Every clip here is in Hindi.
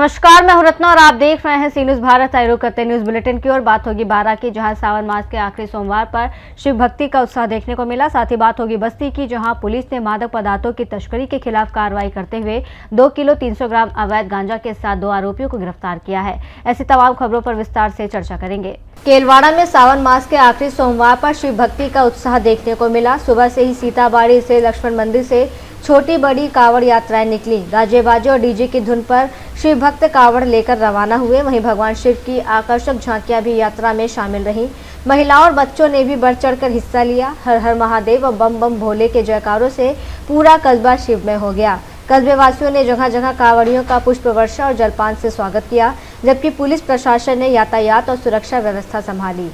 नमस्कार, मैं हूं रत्ना और आप देख रहे हैं सी न्यूज भारत। आयोग करते न्यूज बुलेटिन की और बात होगी बारां की, जहां सावन मास के आखिरी सोमवार पर शिव भक्ति का उत्साह देखने को मिला। साथ ही बात होगी बस्ती की, जहां पुलिस ने मादक पदार्थों की तस्करी के खिलाफ कार्रवाई करते हुए 2 किलो 300 ग्राम अवैध गांजा के साथ 2 आरोपियों को गिरफ्तार किया है। ऐसी तमाम खबरों पर विस्तार से चर्चा करेंगे। केलवाड़ा में सावन मास के आखिरी सोमवार पर शिव भक्ति का उत्साह देखने को मिला। सुबह से ही सीताबाड़ी से लक्ष्मण मंदिर से छोटी बड़ी कावड़ यात्राएं निकली। गाजे बाजे और डीजे की धुन पर शिव भक्त कावड़ लेकर रवाना हुए। वहीं भगवान शिव की आकर्षक झांकियां भी यात्रा में शामिल रहीं। महिलाओं और बच्चों ने भी बढ़ चढ़कर हिस्सा लिया। हर हर महादेव और बम बम भोले के जयकारों से पूरा कस्बा शिवमय हो गया। कस्बे वासियों ने जगह जगह कावड़ियों का पुष्प वर्षा और जलपान से स्वागत किया, जबकि पुलिस प्रशासन ने यातायात और सुरक्षा व्यवस्था संभाली।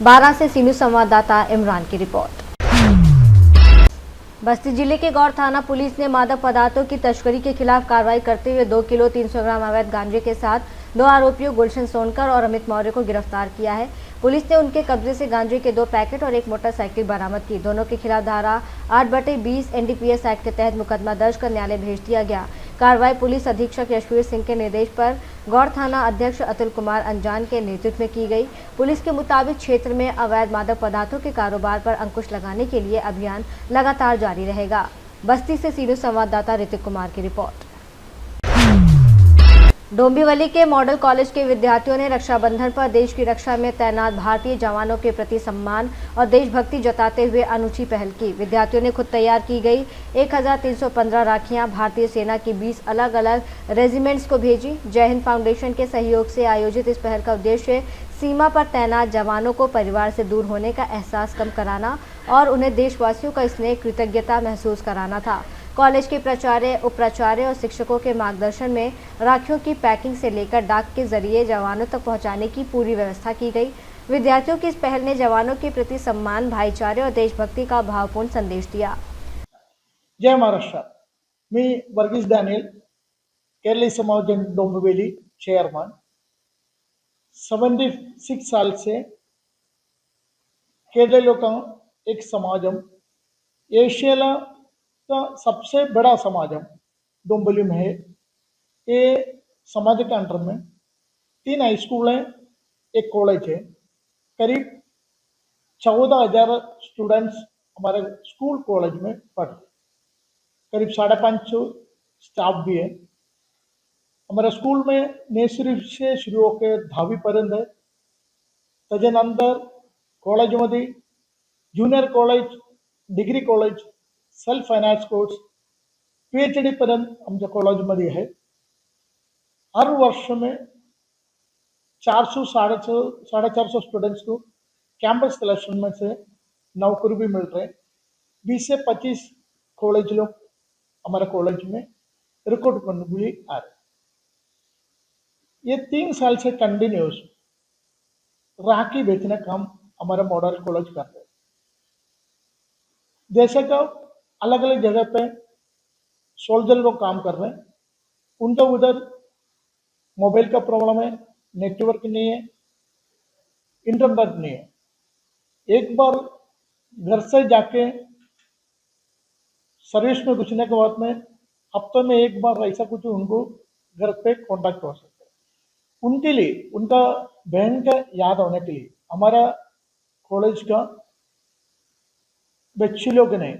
बारां से सी न्यूज संवाददाता इमरान की रिपोर्ट। बस्ती जिले के गौर थाना पुलिस ने मादक पदार्थों की तस्करी के खिलाफ कार्रवाई करते हुए 2 किलो 300 ग्राम अवैध गांजे के साथ 2 आरोपियों गुलशन सोनकर और अमित मौर्य को गिरफ्तार किया है। पुलिस ने उनके कब्जे से गांजे के 2 पैकेट और 1 मोटरसाइकिल बरामद की। दोनों के खिलाफ धारा 8/20 NDPS एक्ट के तहत मुकदमा दर्ज कर न्यायालय भेज दिया गया। कार्रवाई पुलिस अधीक्षक यशवीर सिंह के निर्देश पर गौर थाना अध्यक्ष अतुल कुमार अंजान के नेतृत्व में की गई। पुलिस के मुताबिक क्षेत्र में अवैध मादक पदार्थों के कारोबार पर अंकुश लगाने के लिए अभियान लगातार जारी रहेगा। बस्ती से सी न्यूज संवाददाता ऋतिक कुमार की रिपोर्ट। डोंबिवली के मॉडल कॉलेज के विद्यार्थियों ने रक्षाबंधन पर देश की रक्षा में तैनात भारतीय जवानों के प्रति सम्मान और देशभक्ति जताते हुए अनूठी पहल की। विद्यार्थियों ने खुद तैयार की गई 1315 राखियां भारतीय सेना की 20 अलग अलग रेजिमेंट्स को भेजी। जय हिंद फाउंडेशन के सहयोग से आयोजित इस पहल का उद्देश्य सीमा पर तैनात जवानों को परिवार से दूर होने का एहसास कम कराना और उन्हें देशवासियों का स्नेह कृतज्ञता महसूस कराना था। कॉलेज के प्राचार्य, उप प्राचार्य और शिक्षकों के मार्गदर्शन में राखियों की पैकिंग से लेकर डाक के जरिए जवानों तक पहुंचाने की पूरी व्यवस्था की गई। विद्यार्थियों की इस पहल ने जवानों के प्रति सम्मान, भाईचारे और देशभक्ति का भावपूर्ण संदेश दिया। जय महाराष्ट्र। मी वर्गीस डॅनियल, केरली समाज डोंबिवली चेयरमैन। 76 साल से केरल का एक समाजम, एशिया का सबसे बड़ा समाजम डोंबिवली में है। ये समाज के अंडर में 3 हाई स्कूल हैं, एक कॉलेज है। करीब 14,000 स्टूडेंट्स हमारे स्कूल कॉलेज में पढ़ते। करीब 550 स्टाफ भी है। हमारे स्कूल में नर्सरी से शुरू होकर 10वी पर्यंत है। त्याच्यानंतर कॉलेजमध्ये junior college, degree college, self finance course, PhD पर्यंत आमच्या कॉलेजमध्ये है। हर वर्ष में 400 450 स्टूडेंट्स को कैंपस सिलेक्शन में से नौकरी भी मिल रहे हैं। 20 से 25 कॉलेज लोग हमारे कॉलेज में रिक्रूट करने के लिए आ रहे। ये 3 साल से कंटिन्यूस राखी बेचने का काम हमारे मॉडल कॉलेज कर रहे हैं। जैसे का अलग अलग जगह पे सोल्जर लोग काम कर रहे हैं, उनका उधर मोबाइल का प्रॉब्लम है, नेटवर्क नहीं है, इंटरनेट नहीं है। एक बार घर से जाके सर्विस में घुसने के बाद में हफ्ते में एक बार ऐसा कुछ उनको घर पे कांटेक्ट हो सकते हैं। उनके लिए, उनका बहन का याद होने के लिए हमारा कॉलेज का बच्चे लोग ने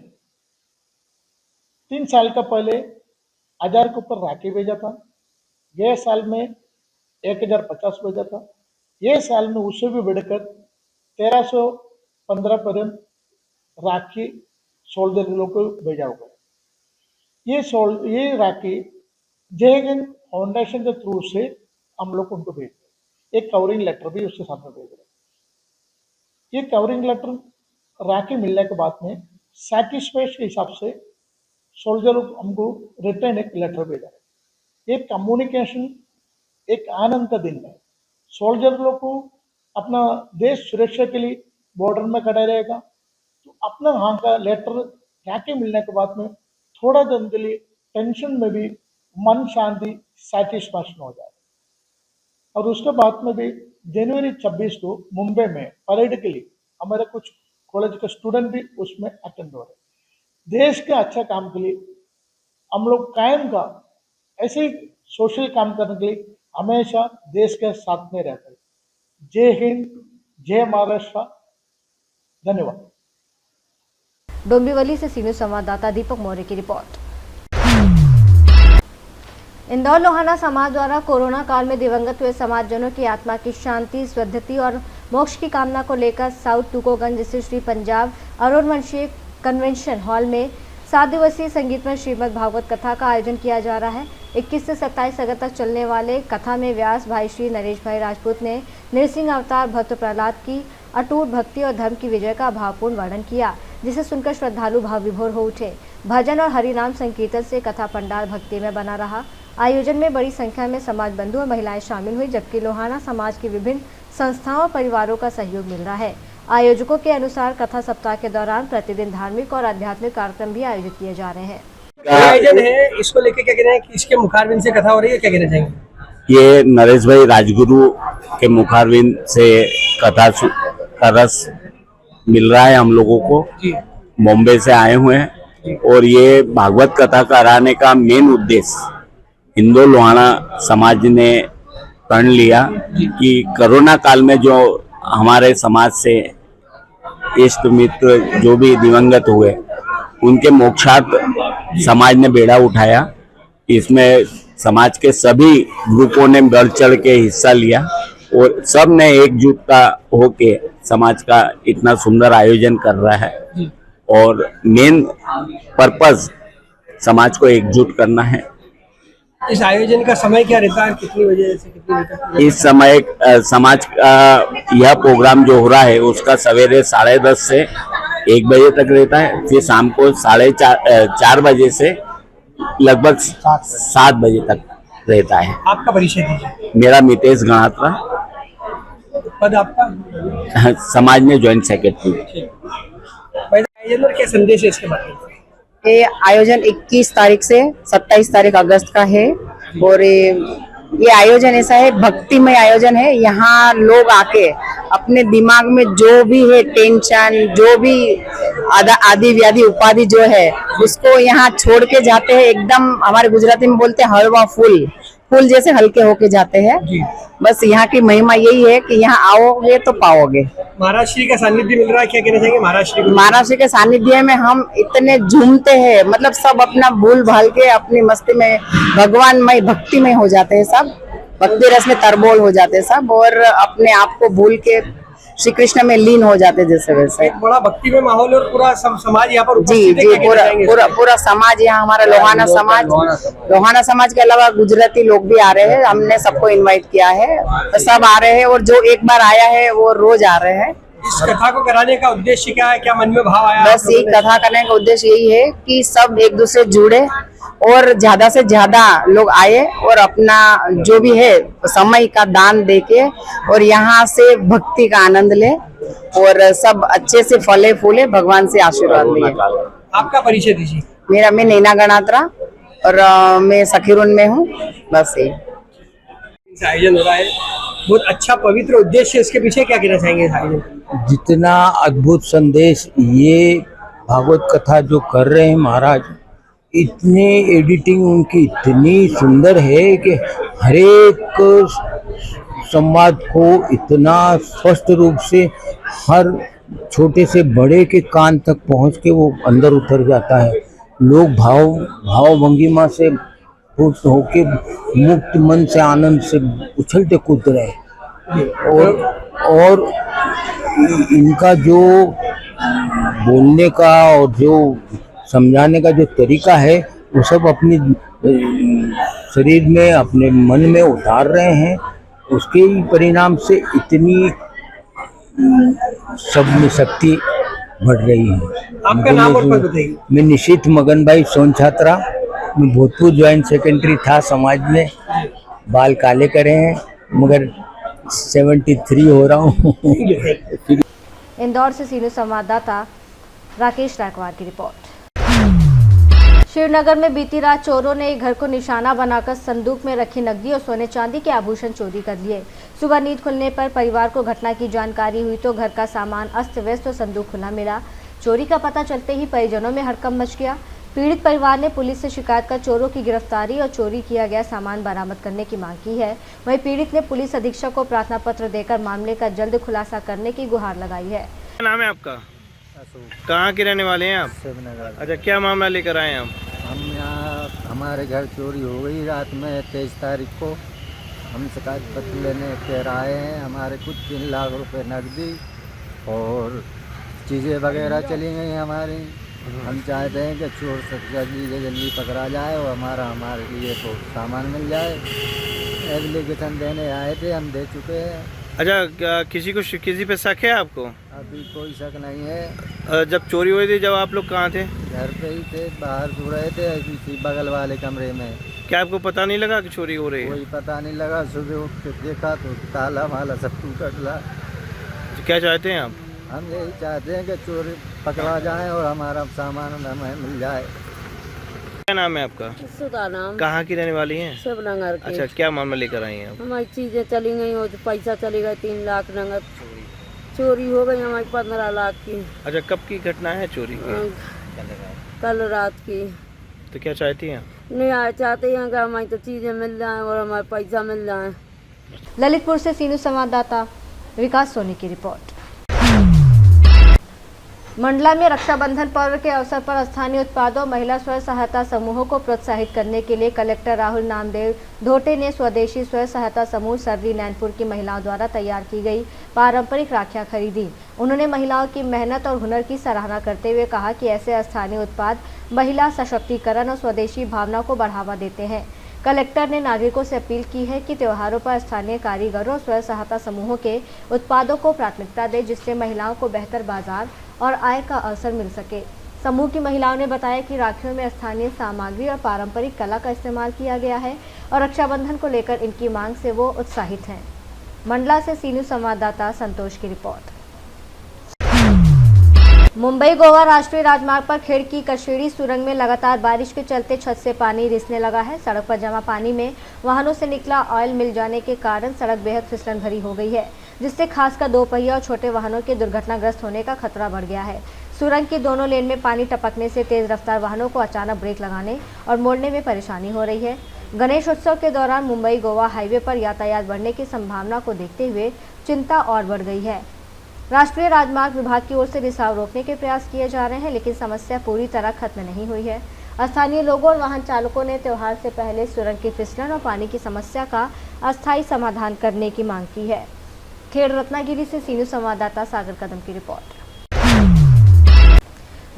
3 साल का पहले 1000 के ऊपर राखी भेजा था। गए साल में 1050 भेजा था। ये साल में उससे भी बढ़कर 1315 पर्यंत राखी सोल्जर लोग को भेजा होगा। ये राखी जय हिंद फाउंडेशन के थ्रू से हम लोग उनको भेजते हैं। एक कवरिंग लेटर भी उसके साथ में भेज रहे हैं। ये कवरिंग लेटर राखी मिलने के बाद में सैटिस्फैक्शन के हिसाब से सोल्जर हमको रिटर्न एक लेटर भेजा है। एक कम्युनिकेशन, एक आनंद का दिन है। सोल्जर लोग को अपना देश सुरक्षा के लिए बॉर्डर में खड़ा रहेगा, तो अपना वहाँ का लेटर राखी मिलने के बाद में थोड़ा दिन के लिए टेंशन में भी मन शांति, सैटिस्फैक्शन हो जाए। और उसके बाद में भी जनवरी 26 को मुंबई में परेड के लिए हमारे कुछ कॉलेज के स्टूडेंट भी उसमें अटेंड हो रहे। देश के अच्छा काम के लिए हम लोग कायम का ऐसे ही सोशल काम करने के लिए हमेशा देश के साथ में रहता है। जय हिंद, जय महाराष्ट्र, धन्यवाद। डोंबिवली से सी न्यूज़ संवाददाता दीपक मौर्य की रिपोर्ट। इंदौर लोहाना समाज द्वारा कोरोना काल में दिवंगत हुए समाजजनों की आत्मा की शांति, सद्गति और मोक्ष की कामना को लेकर साउथ टूकोगंज स्थित श्री पंजाब अरुण वंशी कन्वेंशन हॉल में 7 दिवसीय संगीतमय श्रीमद् भागवत कथा का आयोजन किया जा रहा है। 21 से 27 अगस्त तक चलने वाले कथा में व्यास भाई श्री नरेश भाई राजपूत ने नृसिंह अवतार भक्त प्रहलाद की अटूट भक्ति और धर्म की विजय का भावपूर्ण वर्णन किया, जिसे सुनकर श्रद्धालु भाव विभोर हो उठे। भजन और हरिनाम संकीर्तन से कथा पंडाल भक्ति में बना रहा। आयोजन में बड़ी संख्या में समाज बंधु और महिलाएं शामिल हुई, जबकि लोहाना समाज की विभिन्न संस्थाओं और परिवारों का सहयोग मिल रहा है। आयोजकों के अनुसार कथा सप्ताह के दौरान प्रतिदिन धार्मिक और आध्यात्मिक कार्यक्रम भी आयोजित किए जा रहे हैं। आयोजन है, इसको लेके क्या कहना है कि इसके मुखारबिंद से कथा हो रही है, क्या कहना चाहेंगे? ये नरेश भाई राजगुरु के मुखारबिंद से कथा का रस मिल रहा है हम लोगों को। बॉम्बे से आए हुए हैं और ये भागवत कथा कराने का मेन उद्देश्य इंदौर लोहाना समाज ने प्रण लिया कि कोरोना काल में जो हमारे समाज से इष्ट मित्र जो भी दिवंगत हुए उनके मोक्षार्थ समाज ने बेड़ा उठाया। इसमें समाज के सभी ग्रुपों ने बढ़ चढ़ के हिस्सा लिया और सब ने एकजुटता होके समाज का इतना सुंदर आयोजन कर रहा है और मेन पर्पस समाज को एकजुट करना है। इस आयोजन का समय क्या रहता है, कितनी बजे से कितनी बजे तक? इस समय समाज का यह प्रोग्राम जो हो रहा है उसका सवेरे 10:30 से 1 बजे तक रहता है, फिर शाम को 4:30 बजे से लगभग 7 बजे तक रहता है। आपका परिचय दीजिए। मेरा मितेश गणात्रा, पद आपका? समाज में ज्वाइंट सेक्रेटरी। आयोजन और क्या संदेश है इसके बारे में? ये आयोजन 21 तारीख से 27 तारीख अगस्त का है और ये आयोजन ऐसा है, भक्तिमय आयोजन है। यहाँ लोग आके अपने दिमाग में जो भी है टेंशन, जो भी आदि व्याधि उपाधि जो है उसको यहाँ छोड़ के जाते हैं। एकदम हमारे गुजराती में बोलते हैं हलवा फूल जैसे हल्के होके जाते हैं। बस यहाँ की महिमा यही है कि यहाँ आओगे तो पाओगे। महाराष्ट्र का सानिध्य मिल रहा है, क्या कहना चाहेंगे महाराष्ट्र के सानिध्य में हम इतने झूमते हैं, मतलब सब अपना भूल भाल के अपनी मस्ती में भगवानमय भक्ति में हो जाते हैं, सब भक्ति रस में तरबोल हो जाते हैं सब और अपने आप को भूल के श्री कृष्ण में लीन हो जाते जैसे वैसे। बड़ा भक्ति में माहौल और पूरा समाज यहाँ पर जी पूरा समाज यहाँ हमारा लोहाना समाज के अलावा गुजराती लोग भी आ रहे हैं। हमने सबको इनवाइट किया है तो सब आ रहे हैं और जो एक बार आया है वो रोज आ रहे हैं। इस कथा को कराने का उद्देश्य क्या है, क्या मन में भाव आया? बस यही कथा करने का उद्देश्य यही है कि सब एक दूसरे जुड़े और ज्यादा से ज्यादा लोग आए और अपना जो भी है समय का दान देके और यहाँ से भक्ति का आनंद ले और सब अच्छे से फले फूले, भगवान से आशीर्वाद लिए। आपका परिचय दीजिए। मैं नैना गणात्रा और मैं सखीरुन में हूँ। बस ये आयोजन हो रहा है, बहुत अच्छा पवित्र उद्देश्य, इसके पीछे क्या कहना चाहेंगे इस आयोजन? जितना अद्भुत संदेश ये भागवत कथा जो कर रहे हैं महाराज, इतने एडिटिंग उनकी इतनी सुंदर है कि हर एक संवाद को इतना स्पष्ट रूप से हर छोटे से बड़े के कान तक पहुंच के वो अंदर उतर जाता है। लोग भाव भंगिमा से खुश होके मुक्त मन से आनंद से उछलते कूद रहे और इनका जो बोलने का और जो समझाने का जो तरीका है वो सब अपने शरीर में अपने मन में उतार रहे हैं। उसके ही परिणाम से इतनी सब में शक्ति बढ़ रही है। आपका नाम और पद बताइए। मैं निशित मगन भाई सोन छात्रा, मैं भूतपूर्व ज्वाइंट सेक्रेटरी था समाज में। बाल काले करे हैं मगर 73 हो रहा हूँ। इंदौर से सी न्यूज़ संवाददाता राकेश रायकवार की रिपोर्ट। श्रीनगर में बीती रात चोरों ने एक घर को निशाना बनाकर संदूक में रखी नकदी और सोने चांदी के आभूषण चोरी कर लिए। सुबह नींद खुलने पर परिवार को घटना की जानकारी हुई तो घर का सामान अस्त व्यस्त और संदूक खुला मिला। चोरी का पता चलते ही परिजनों में हड़कंप मच गया। पीड़ित परिवार ने पुलिस से शिकायत कर चोरों की गिरफ्तारी और चोरी किया गया सामान बरामद करने की मांग की है। वहीं पीड़ित ने पुलिस अधीक्षक को प्रार्थना पत्र देकर मामले का जल्द खुलासा करने की गुहार लगाई है। क्या नाम है आपका? कहाँ के रहने वाले हैं आप? शिवनगर। अच्छा, क्या मामला लेकर आए हैं आप? हम यहाँ हमारे घर चोरी हो गई रात में 23 तारीख को। हम शिकायत पत्र लेने के आए हैं। हमारे कुछ 3 लाख रुपए नकदी और चीज़ें वगैरह चली गई हमारी। हम चाहते हैं कि चोर जल्दी से जल्दी पकड़ा जाए और हमारे लिए तो सामान मिल जाए। एप्लीकेशन देने आए थे, हम दे चुके हैं। अच्छा, किसी पे शक है आपको? अभी कोई शक नहीं है। जब चोरी हुई थी, जब आप लोग कहाँ थे? घर पे ही थे, बाहर सो रहे थे इसी बगल वाले कमरे में। क्या आपको पता नहीं लगा कि चोरी हो रही है? कोई पता नहीं लगा। सुबह उठ के देखा तो ताला वाला सब टूटा डला। क्या चाहते हैं आप? हम यही चाहते हैं कि चोरी पकड़ा जाए और हमारा सामान हमें मिल जाए। क्या नाम है आपका? सुधा नाम। कहाँ की रहने वाली हैं? शिवनगर के। अच्छा, क्या मामला लेकर आई हैं आप? हमारी चीजें चली गई और पैसा चले गए 3 लाख नगद चोरी हो गई हमारी 15 लाख की। अच्छा, कब की घटना है चोरी की? कल रात की। तो क्या चाहती हैं? नहीं चाहते हैं कि हमारी तो चीजें मिल जाएं और हमारा पैसा मिल जाए। ललितपुर से सीनू संवाददाता विकास सोनी की रिपोर्ट। मंडला में रक्षाबंधन पर्व के अवसर पर स्थानीय उत्पादों महिला स्वयं सहायता समूहों को प्रोत्साहित करने के लिए कलेक्टर राहुल नामदेव ढोटे ने स्वदेशी स्वयं सहायता समूह सर्री नैनपुर की महिलाओं द्वारा तैयार की गई पारंपरिक राखियां खरीदी। उन्होंने महिलाओं की मेहनत और हुनर की सराहना करते हुए कहा कि ऐसे स्थानीय उत्पाद महिला सशक्तिकरण और स्वदेशी भावना को बढ़ावा देते हैं। कलेक्टर ने नागरिकों से अपील की है कि त्योहारों पर स्थानीय कारीगरों और स्वयं सहायता समूहों के उत्पादों को प्राथमिकता दें, जिससे महिलाओं को बेहतर बाजार और आय का अवसर मिल सके। समूह की महिलाओं ने बताया कि राखियों में स्थानीय सामग्री और पारंपरिक कला का इस्तेमाल किया गया है और रक्षाबंधन को लेकर इनकी मांग से वो उत्साहित हैं। मंडला से सीनू संवाददाता संतोष की रिपोर्ट। मुंबई गोवा राष्ट्रीय राजमार्ग पर खेड़ की कशेड़ी सुरंग में लगातार बारिश के चलते छत से पानी रिसने लगा है। सड़क पर जमा पानी में वाहनों से निकला ऑयल मिल जाने के कारण सड़क बेहद फिसलन भरी हो गई है, जिससे खासकर 2 पहिया और छोटे वाहनों के दुर्घटनाग्रस्त होने का खतरा बढ़ गया है। सुरंग की दोनों लेन में पानी टपकने से तेज रफ्तार वाहनों को अचानक ब्रेक लगाने और मोड़ने में परेशानी हो रही है। गणेश उत्सव के दौरान मुंबई गोवा हाईवे पर यातायात बढ़ने की संभावना को देखते हुए चिंता और बढ़ गई है। राष्ट्रीय राजमार्ग विभाग की ओर से रिसाव रोकने के प्रयास किए जा रहे हैं, लेकिन समस्या पूरी तरह खत्म नहीं हुई है। स्थानीय लोगों और वाहन चालकों ने त्योहार से पहले सुरंग की फिसलन और पानी की समस्या का अस्थायी समाधान करने की मांग की है। खेड़ रत्नागिरी से सीनू संवाददाता सागर कदम की रिपोर्ट।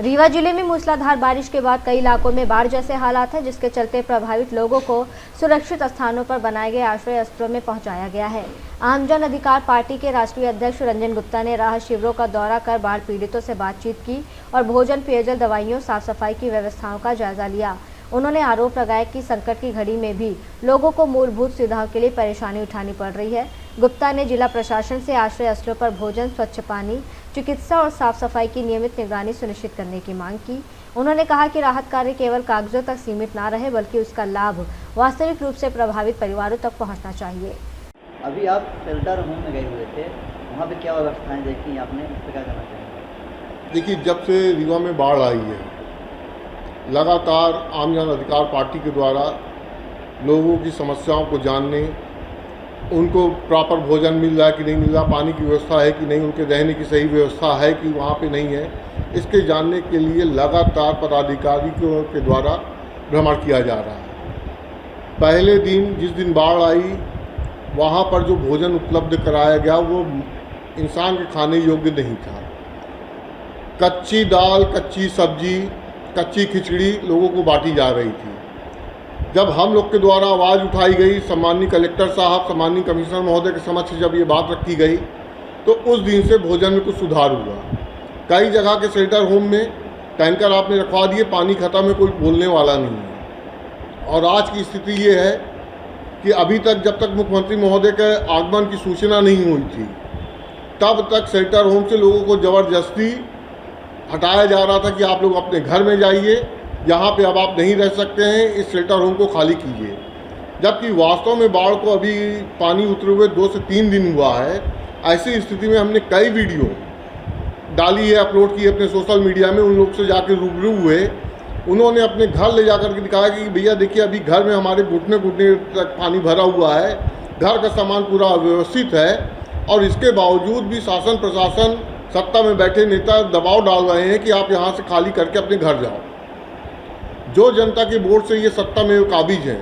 रीवा जिले में मूसलाधार बारिश के बाद कई इलाकों में बाढ़ जैसे हालात हैं, जिसके चलते प्रभावित लोगों को सुरक्षित स्थानों पर बनाए गए आश्रय स्थलों में पहुंचाया गया है। आमजन अधिकार पार्टी के राष्ट्रीय अध्यक्ष रंजन गुप्ता ने राहत शिविरों का दौरा कर बाढ़ पीड़ितों से बातचीत की और भोजन, पेयजल, दवाइयों, साफ सफाई की व्यवस्थाओं का जायजा लिया। उन्होंने आरोप लगाया कि संकट की घड़ी में भी लोगों को मूलभूत सुविधाओं के लिए परेशानी उठानी पड़ रही है। गुप्ता ने जिला प्रशासन से आश्रय स्थलों पर भोजन, स्वच्छ पानी, चिकित्सा और साफ सफाई की नियमित निगरानी सुनिश्चित करने की मांग की। उन्होंने कहा कि राहत कार्य केवल कागजों तक सीमित न रहे, बल्कि उसका लाभ वास्तविक रूप से प्रभावित परिवारों तक पहुंचना चाहिए। अभी आप शेल्टर होम में गए हुए थे, वहाँ पे क्या व्यवस्थाएं देखी आपने, इस पर क्या करना चाहेंगे? देखिए, जब से रीवा में बाढ़ आई है, लगातार आम जन अधिकार पार्टी के द्वारा लोगों की समस्याओं को जानने, उनको प्रॉपर भोजन मिल रहा है कि नहीं मिल रहा, पानी की व्यवस्था है कि नहीं, उनके रहने की सही व्यवस्था है कि वहाँ पे नहीं है, इसके जानने के लिए लगातार पदाधिकारियों के द्वारा भ्रमण किया जा रहा है। पहले दिन जिस दिन बाढ़ आई, वहाँ पर जो भोजन उपलब्ध कराया गया वो इंसान के खाने योग्य नहीं था। कच्ची दाल, कच्ची सब्जी, कच्ची खिचड़ी लोगों को बांटी जा रही थी। जब हम लोग के द्वारा आवाज़ उठाई गई, सम्माननीय कलेक्टर साहब, सम्माननीय कमिश्नर महोदय के समक्ष जब ये बात रखी गई, तो उस दिन से भोजन में कुछ सुधार हुआ। कई जगह के शेल्टर होम में टैंकर आपने रखवा दिए, पानी खत्म है, कोई बोलने वाला नहीं है। और आज की स्थिति ये है कि अभी तक जब तक मुख्यमंत्री महोदय के आगमन की सूचना नहीं हुई थी, तब तक शेल्टर होम से लोगों को ज़बरदस्ती हटाया जा रहा था कि आप लोग अपने घर में जाइए, यहाँ पे अब आप नहीं रह सकते हैं, इस शेल्टर होम को खाली कीजिए। जबकि वास्तव में बाढ़ को अभी पानी उतरे हुए 2 से 3 दिन हुआ है। ऐसी स्थिति में हमने कई वीडियो डाली है, अपलोड की है अपने सोशल मीडिया में, उन लोग से जाके रूबरू हुए, उन्होंने अपने घर ले जाकर के दिखाया कि भैया देखिए अभी घर में हमारे घुटने घुटने तक पानी भरा हुआ है, घर का सामान पूरा अव्यवस्थित है, और इसके बावजूद भी शासन प्रशासन सत्ता में बैठे नेता दबाव डाल रहे हैं कि आप यहाँ से खाली करके अपने घर जाओ। जो जनता के वोट से ये सत्ता में काबिज हैं,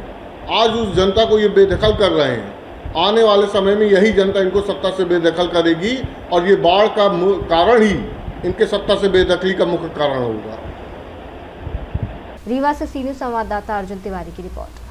आज उस जनता को ये बेदखल कर रहे हैं। आने वाले समय में यही जनता इनको सत्ता से बेदखल करेगी, और ये बाढ़ का कारण ही इनके सत्ता से बेदखली का मुख्य कारण होगा। रीवा से सीनियर संवाददाता अर्जुन तिवारी की रिपोर्ट।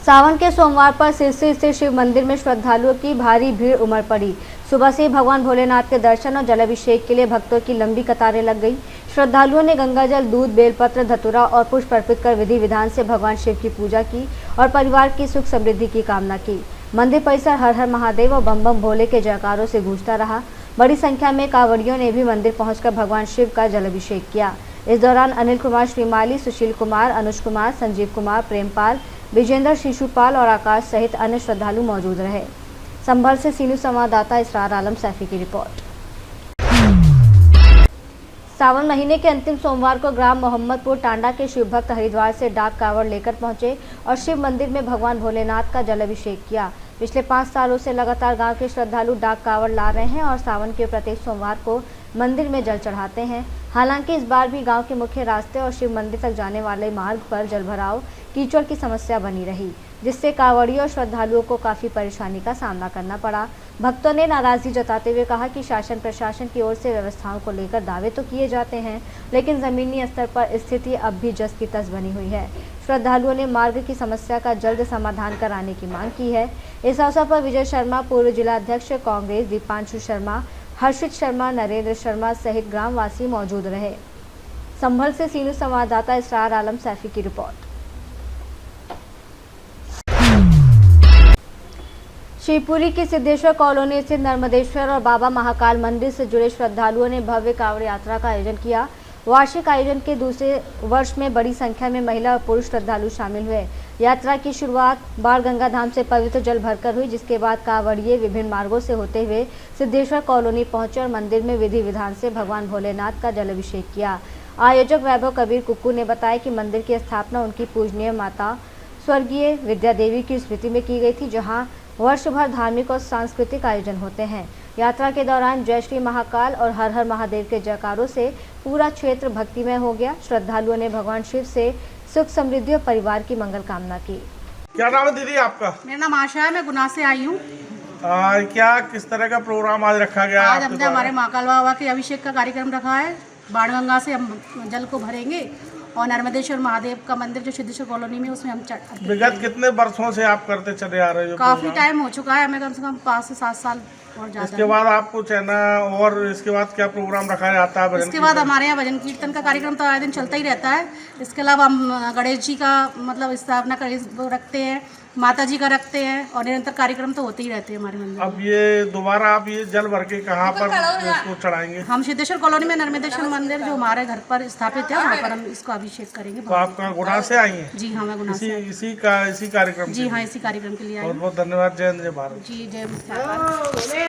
सावन के सोमवार पर सिरसी स्थित शिव मंदिर में श्रद्धालुओं की भारी भीड़ उमड़ पड़ी। सुबह से ही भगवान भोलेनाथ के दर्शन और जलाभिषेक के लिए भक्तों की लंबी कतारें लग गई। श्रद्धालुओं ने गंगाजल, दूध, बेलपत्र, धतूरा और पुष्प अर्पित कर विधि विधान से भगवान शिव की पूजा की और परिवार की सुख समृद्धि की कामना की। मंदिर परिसर हर हर महादेव और बम बम भोले के जयकारों से गूंजता रहा। बड़ी संख्या में कांवड़ियों ने भी मंदिर पहुंचकर भगवान शिव का जलाभिषेक किया। इस दौरान अनिल कुमार श्रीमाली, सुशील कुमार, अनुज कुमार, संजीव कुमार, प्रेमपाल, विजेंद्र, शिशुपाल और आकाश सहित अन्य श्रद्धालु मौजूद रहे। संभल से सीनियर संवाददाता इसरार आलम सैफी की रिपोर्ट। सावन महीने के अंतिम सोमवार को ग्राम मोहम्मदपुर टांडा के शिव भक्त हरिद्वार से डाक कावड़ लेकर पहुंचे और शिव मंदिर में भगवान भोलेनाथ का जलाभिषेक किया। पिछले 5 सालों से लगातार गांव के श्रद्धालु डाक कावड़ ला रहे हैं और सावन के प्रत्येक सोमवार को मंदिर में जल चढ़ाते हैं। हालांकि इस बार भी गांव के मुख्य रास्ते और शिव मंदिर तक जाने वाले मार्ग पर जलभराव, कीचड़ की समस्या बनी रही, जिससे कांवड़ियों और श्रद्धालुओं को काफ़ी परेशानी का सामना करना पड़ा। भक्तों ने नाराजगी जताते हुए कहा कि शासन प्रशासन की ओर से व्यवस्थाओं को लेकर दावे तो किए जाते हैं, लेकिन ज़मीनी स्तर पर स्थिति अब भी जस की तस बनी हुई है। श्रद्धालुओं ने मार्ग की समस्या का जल्द समाधान कराने की मांग की है। इस अवसर पर विजय शर्मा, पूर्व जिलाध्यक्ष कांग्रेस, दीपांशु शर्मा, हर्षित शर्मा, नरेंद्र शर्मा सहित ग्रामवासी मौजूद रहे। संभल से सीनियर संवाददाता इसरार आलम सैफी की रिपोर्ट। शिवपुरी की सिद्धेश्वर कॉलोनी स्थित नर्मदेश्वर और बाबा महाकाल मंदिर से जुड़े श्रद्धालुओं ने भव्य कांवड़ यात्रा का आयोजन किया। वार्षिक आयोजन के दूसरे वर्ष में बड़ी संख्या में महिला और पुरुष श्रद्धालु शामिल हुए। यात्रा की शुरुआत बाण गंगा धाम से पवित्र जल भरकर हुई, जिसके बाद कांवड़िए विभिन्न मार्गों से होते हुए सिद्धेश्वर कॉलोनी पहुंचे और मंदिर में विधि विधान से भगवान भोलेनाथ का जलाभिषेक किया। आयोजक वैभव कबीर कुक्कू ने बताया कि मंदिर की स्थापना उनकी पूजनीय माता स्वर्गीय विद्या देवी की स्मृति में की गई थी, जहां वर्ष भर धार्मिक और सांस्कृतिक आयोजन होते हैं। यात्रा के दौरान जय श्री महाकाल और हर हर महादेव के जयकारों से पूरा क्षेत्र भक्तिमय हो गया। श्रद्धालुओं ने भगवान शिव से सुख समृद्धि और परिवार की मंगल कामना की। क्या नाम है दीदी आपका? मेरा नाम आशा है, मैं गुना से आई हूँ। क्या किस तरह का प्रोग्राम आज रखा गया? आज हमने हमारे महाकाल बाबा के अभिषेक का कार्यक्रम रखा है। बाण गंगा से हम जल को भरेंगे और नर्मदेश्वर महादेव का मंदिर जो सिद्धेश्वर कॉलोनी में, उसमें हम विगत कितने वर्षों से आप करते चले आ रहे हो? काफी टाइम हो चुका है, हमें कम से कम 5 से 7 साल और ज्यादा। इसके बाद आप कुछ है ना, और इसके बाद क्या प्रोग्राम रखा जाता है? इसके बाद हमारे यहाँ भजन कीर्तन का कार्यक्रम तो आए दिन चलता ही रहता है। इसके अलावा हम गणेश जी का मतलब स्थापना रखते हैं, माता जी का रखते हैं और निरंतर कार्यक्रम तो होते ही रहते हैं हमारे मंदिर। अब ये दोबारा आप ये जल भर के कहाँ पर इसको चढ़ाएंगे? हम सिद्धेश्वर कॉलोनी में नर्मदेश्वर मंदिर जो हमारे घर पर स्थापित है, वहाँ पर हम इसको अभिषेक करेंगे। तो आप कहाँ गुना से आई हैं? जी हाँ, मैं गुना से। इसी कार्यक्रम? जी हाँ, इसी कार्यक्रम के लिए आई। बहुत बहुत धन्यवाद। जय हिंद, जय भारत। जी जय।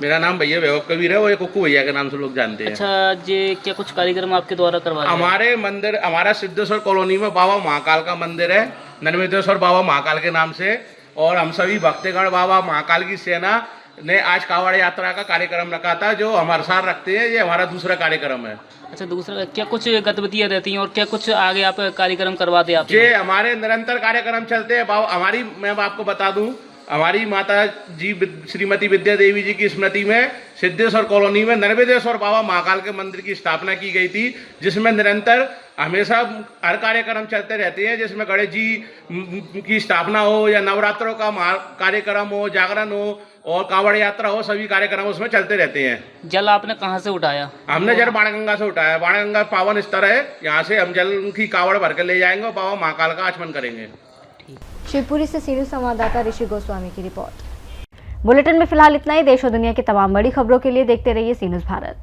मेरा नाम भैया वैभव कबीर है और ये कुक्कू भैया के नाम से लोग जानते हैं। अच्छा, ये क्या कुछ कार्यक्रम आपके द्वारा करवाया? हमारे मंदिर, हमारा सिद्धेश्वर कॉलोनी में बाबा महाकाल का मंदिर है, नर्मदेश्वर बाबा महाकाल के नाम से, और हम सभी भक्तगण बाबा महाकाल की सेना ने आज कावड़ यात्रा का कार्यक्रम रखा था, जो हम हर साल रखते हैं। ये हमारा दूसरा कार्यक्रम है। अच्छा, दूसरा क्या कुछ गतिविधियां रहती हैं और क्या कुछ आगे आप कार्यक्रम करवाते आप? ये हमारे निरंतर कार्यक्रम चलते हैं। हमारी, मैं आपको बता दूं, हमारी माता जी श्रीमती विद्या देवी जी की स्मृति में सिद्धेश्वर कॉलोनी में नर्मदेश्वर बाबा महाकाल के मंदिर की स्थापना की गई थी, जिसमें निरंतर हमेशा हर कार्यक्रम चलते रहते हैं, जिसमें गणेश जी की स्थापना हो या नवरात्रों का कार्यक्रम हो, जागरण हो और कांवड़ यात्रा हो, सभी कार्यक्रम उसमें चलते रहते हैं। जल आपने कहाँ से उठाया? हमने जल बाणगंगा से उठाया। बाणगंगा पावन स्तर है, यहाँ से हम जल की कांवड़ भर के ले जाएंगे और बाबा महाकाल का आचमन करेंगे। शिवपुरी से सीनियर संवाददाता ऋषि गोस्वामी की रिपोर्ट। बुलेटिन में फिलहाल इतना ही। देश और दुनिया की तमाम बड़ी खबरों के लिए देखते रहिए सी न्यूज़ भारत।